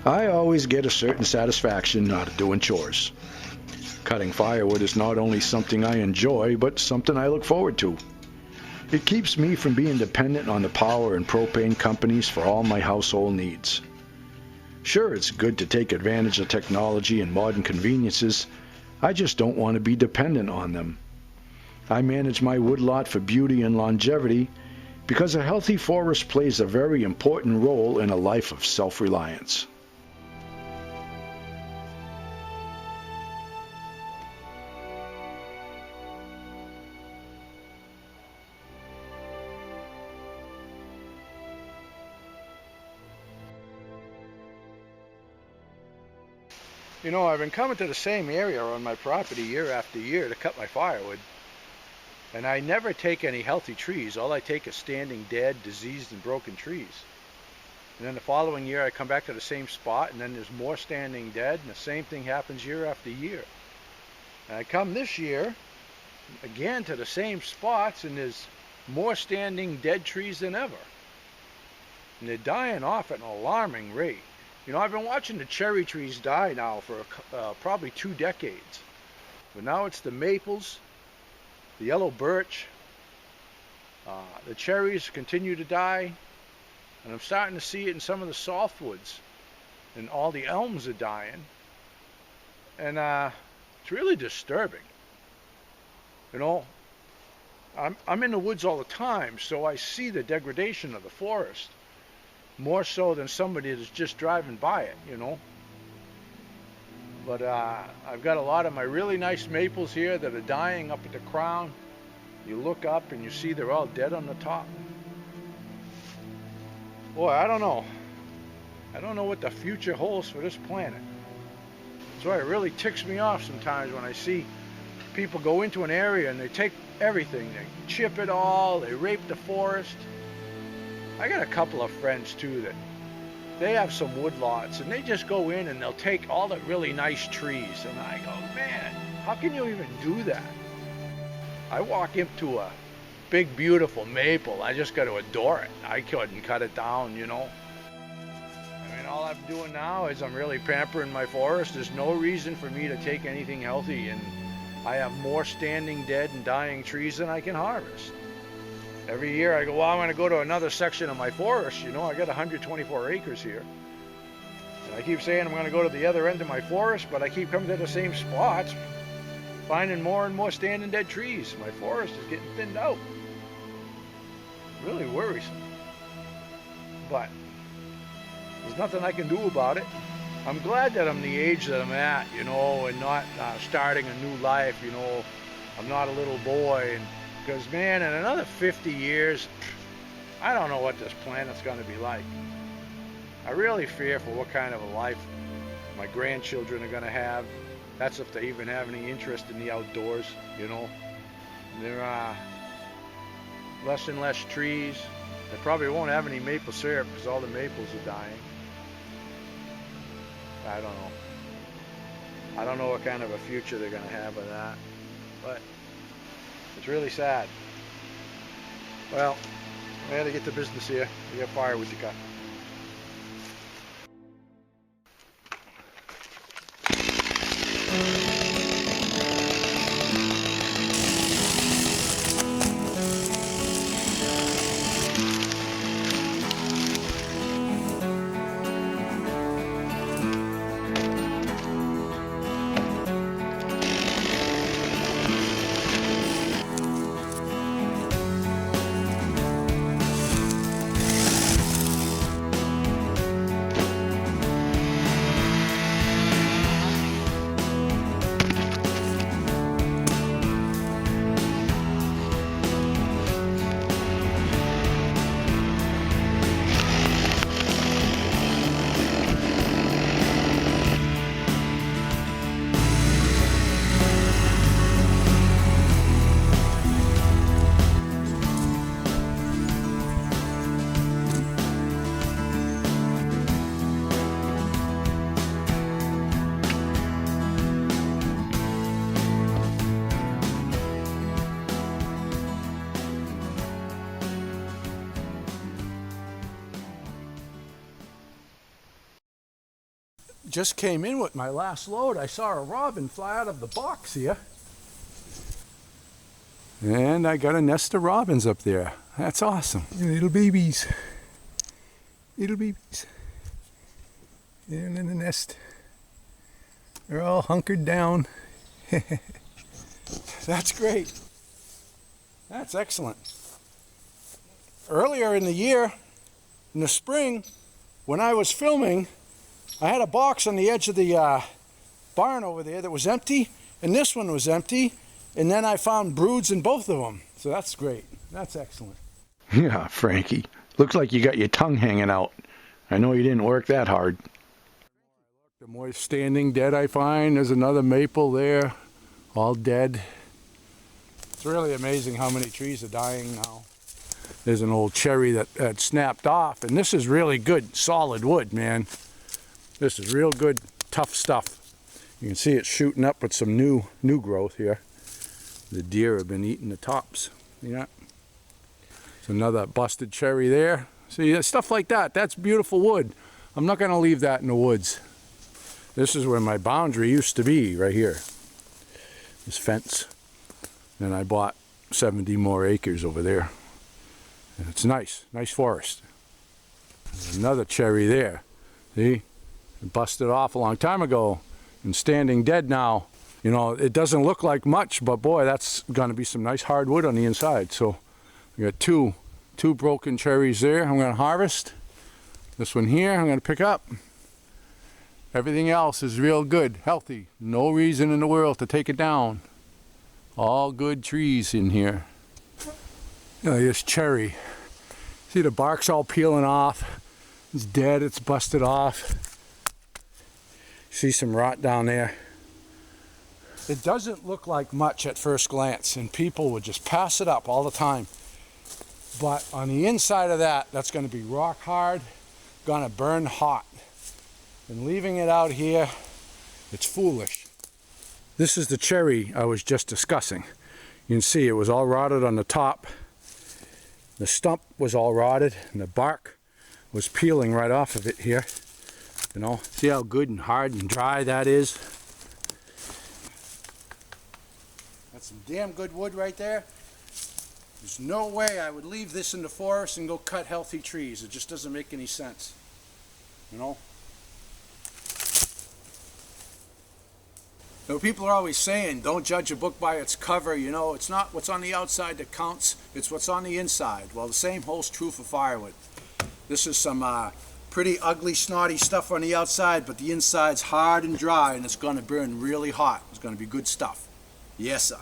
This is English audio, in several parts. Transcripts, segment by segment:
I always get a certain satisfaction out of doing chores. Cutting firewood is not only something I enjoy, but something I look forward to. It keeps me from being dependent on the power and propane companies for all my household needs. Sure, it's good to take advantage of technology and modern conveniences. I just don't want to be dependent on them. I manage my woodlot for beauty and longevity because a healthy forest plays a very important role in a life of self-reliance. You know, I've been coming to the same area on my property year after year to cut my firewood, and I never take any healthy trees. All I take is standing dead, diseased, and broken trees. And then the following year I come back to the same spot, and then there's more standing dead, and the same thing happens year after year. And I come this year again to the same spots, and there's more standing dead trees than ever. And they're dying off at an alarming rate. You know, I've been watching the cherry trees die now for probably 2 decades. But now it's the maples, the yellow birch, the cherries continue to die, and I'm starting to see it in some of the softwoods, and all the elms are dying, and it's really disturbing. You know, I'm in the woods all the time, so I see the degradation of the forest, more so than somebody that's just driving by it, you know. But I've got a lot of my really nice maples here that are dying up at the crown. You look up and you see they're all dead on the top. Boy, I don't know. I don't know what the future holds for this planet. That's why it really ticks me off sometimes when I see people go into an area and they take everything. They chip it all, they rape the forest. I got a couple of friends too that they have some wood lots, and they just go in and they'll take all the really nice trees, and I go, man, how can you even do that? I walk into a big beautiful maple, I just got to adore it. I couldn't cut it down, you know. I mean, all I'm doing now is I'm really pampering my forest. There's no reason for me to take anything healthy, and I have more standing dead and dying trees than I can harvest. Every year I go, well, I'm going to go to another section of my forest. You know, I got 124 acres here. And I keep saying I'm going to go to the other end of my forest, but I keep coming to the same spots, finding more and more standing dead trees. My forest is getting thinned out. Really worrisome. But there's nothing I can do about it. I'm glad that I'm the age that I'm at, you know, and not starting a new life, you know. I'm not a little boy, and because, man, in another 50 years, I don't know what this planet's going to be like. I really fear for what kind of a life my grandchildren are going to have. That's if they even have any interest in the outdoors, you know. There are less and less trees. They probably won't have any maple syrup because all the maples are dying. I don't know. I don't know what kind of a future they're going to have with that. But it's really sad. Well, I gotta get to business here. We got firewood to cut. just came in with my last load. I saw a robin fly out of the box here. And I got a nest of robins up there. That's awesome. Little babies. Little babies. And in the nest. They're all hunkered down. That's great. That's excellent. Earlier in the year, in the spring, when I was filming, I had a box on the edge of the barn over there that was empty, and this one was empty, and then I found broods in both of them. So that's great. That's excellent. Yeah, Frankie. Looks like you got your tongue hanging out. I know you didn't work that hard. The more standing dead I find. There's another maple there, all dead. It's really amazing how many trees are dying now. There's an old cherry that snapped off, and this is really good, solid wood, man. This is real good, tough stuff. You can see it's shooting up with some new growth here. The deer have been eating the tops. Yeah. There's another busted cherry there. See, stuff like that. That's beautiful wood. I'm not going to leave that in the woods. This is where my boundary used to be, right here. This fence. And I bought 70 more acres over there. And it's nice forest. There's another cherry there. See? It busted off a long time ago and standing dead now. You know, it doesn't look like much, but boy, that's going to be some nice hardwood on the inside. So we got two broken cherries there I'm going to harvest. This one here I'm going to pick up. Everything else is real good, healthy. No reason in the world to take it down. All good trees in here. This cherry. See, the bark's all peeling off. It's dead, it's busted off. See some rot down there. It doesn't look like much at first glance, and people would just pass it up all the time. But on the inside of that, that's going to be rock hard, going to burn hot. And leaving it out here, it's foolish. This is the cherry I was just discussing. You can see it was all rotted on the top. The stump was all rotted, and the bark was peeling right off of it here. You know, see how good and hard and dry that is? That's some damn good wood right there. There's no way I would leave this in the forest and go cut healthy trees. It just doesn't make any sense. You know? You know, people are always saying, don't judge a book by its cover. You know, it's not what's on the outside that counts, it's what's on the inside. Well, the same holds true for firewood. This is some pretty ugly, snotty stuff on the outside, but the inside's hard and dry, and it's going to burn really hot. It's going to be good stuff. Yes, sir.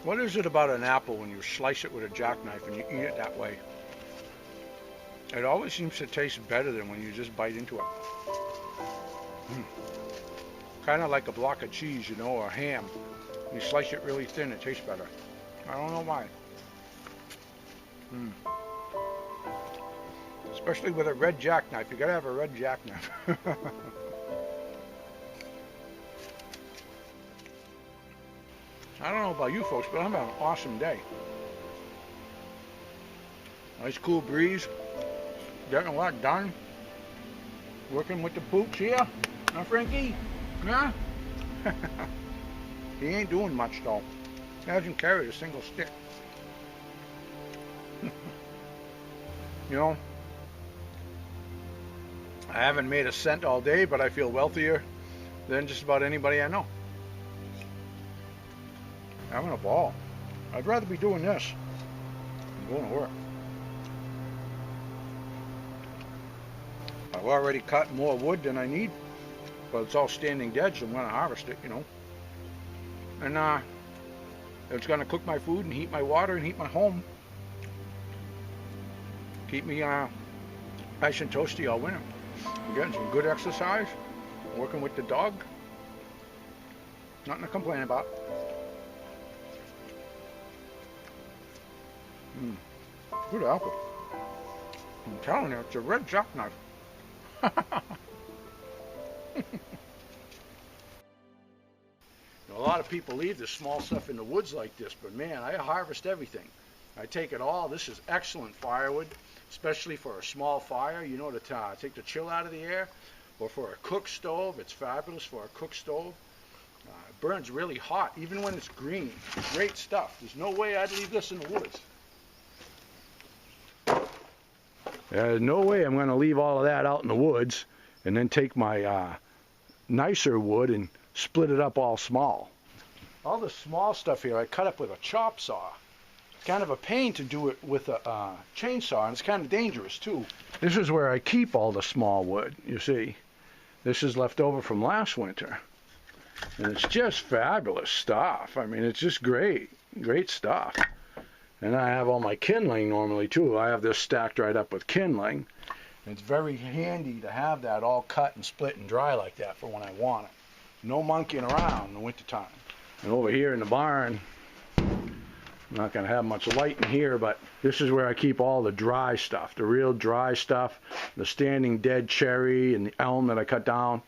What is it about an apple when you slice it with a jackknife and you eat it that way? It always seems to taste better than when you just bite into it. Kind of like a block of cheese, you know, or ham. You slice it really thin, it tastes better. I don't know why. Especially with a red jackknife. You gotta have a red jackknife. I don't know about you folks, but I'm having an awesome day. Nice cool breeze. Getting a lot done. Working with the poops here. Huh, Frankie? Yeah? He ain't doing much though. He hasn't carried a single stick. You know, I haven't made a cent all day, but I feel wealthier than just about anybody I know. Having a ball. I'd rather be doing this than going to work. I've already cut more wood than I need, but it's all standing dead, so I'm going to harvest it, you know. And it's going to cook my food and heat my water and heat my home. Keep me nice and toasty all winter. I'm getting some good exercise, working with the dog. Nothing to complain about. Good apple. I'm telling you, it's a red jackknife. A lot of people leave the small stuff in the woods like this, but man, I harvest everything. I take it all. This is excellent firewood. especially for a small fire, you know, to take the chill out of the air, or for a cook stove. It's fabulous for a cook stove. It burns really hot, even when it's green. Great stuff. There's no way I'd leave this in the woods. There's no way I'm going to leave all of that out in the woods and then take my nicer wood and split it up all small. All the small stuff here I cut up with a chop saw. It's kind of a pain to do it with a chainsaw, and it's kind of dangerous too. This is where I keep all the small wood, you see. This is left over from last winter. And it's just fabulous stuff. I mean, it's just great stuff. And I have all my kindling normally too. I have this stacked right up with kindling. And it's very handy to have that all cut and split and dry like that for when I want it. No monkeying around in the wintertime. And over here in the barn, I'm not going to have much light in here, but this is where I keep all the dry stuff, the real dry stuff, the standing dead cherry and the elm that I cut down.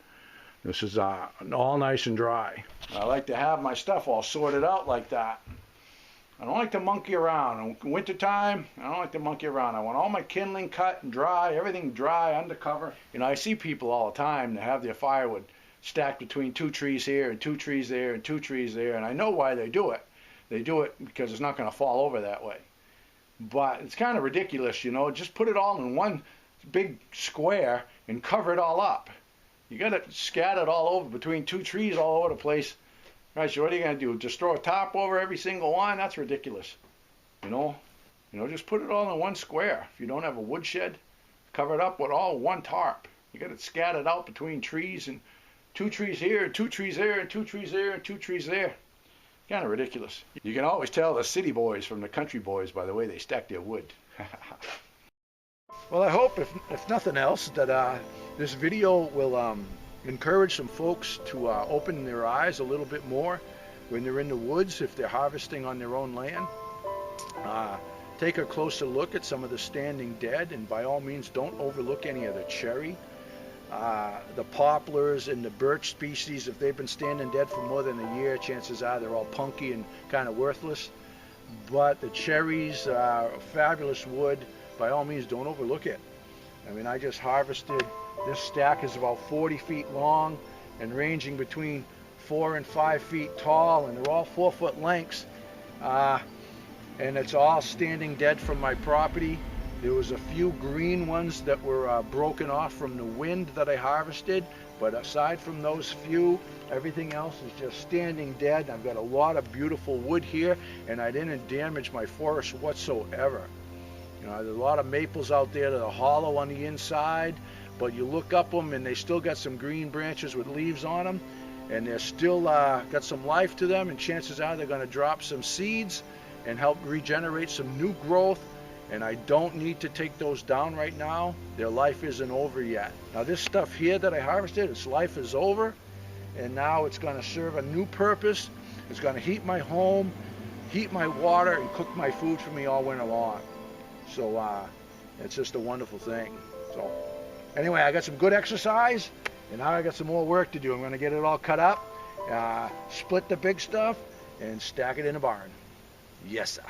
This is all nice and dry. I like to have my stuff all sorted out like that. I don't like to monkey around. In wintertime, I don't like to monkey around. I want all my kindling cut and dry, everything dry, undercover. You know, I see people all the time that have their firewood stacked between 2 trees here and 2 trees there and 2 trees there, and I know why they do it. They do it because it's not going to fall over that way. But it's kind of ridiculous, you know. Just put it all in one big square and cover it all up. You got it scattered all over between 2 trees all over the place. Right, so what are you going to do? Just throw a top over every single one? That's ridiculous. You know, just put it all in one square. If you don't have a woodshed, cover it up with all one tarp. You got it scattered out between trees, and 2 trees here, 2 trees there, and 2 trees there, and 2 trees there. Kind of ridiculous. You can always tell the city boys from the country boys by the way they stack their wood. Well, I hope, if nothing else, that this video will encourage some folks to open their eyes a little bit more when they're in the woods, if they're harvesting on their own land. Take a closer look at some of the standing dead, and by all means don't overlook any of the cherry. The poplars and the birch species, if they've been standing dead for more than a year, chances are they're all punky and kind of worthless. But the cherries are fabulous wood. By all means, don't overlook it. I mean, I just harvested, this stack is about 40 feet long and ranging between 4 and 5 feet tall, and they're all 4-foot lengths. And it's all standing dead from my property. There was a few green ones that were broken off from the wind that I harvested, but aside from those few, everything else is just standing dead. I've got a lot of beautiful wood here, and I didn't damage my forest whatsoever. You know, there's a lot of maples out there that are hollow on the inside, but you look up them and they still got some green branches with leaves on them, and they're still got some life to them, and chances are they're going to drop some seeds and help regenerate some new growth. And I don't need to take those down right now. Their life isn't over yet. Now this stuff here that I harvested, its life is over, and now it's going to serve a new purpose. It's going to heat my home, heat my water, and cook my food for me all winter long. So it's just a wonderful thing. So anyway, I got some good exercise, and now I got some more work to do. I'm going to get it all cut up, split the big stuff, and stack it in the barn. Yes, sir.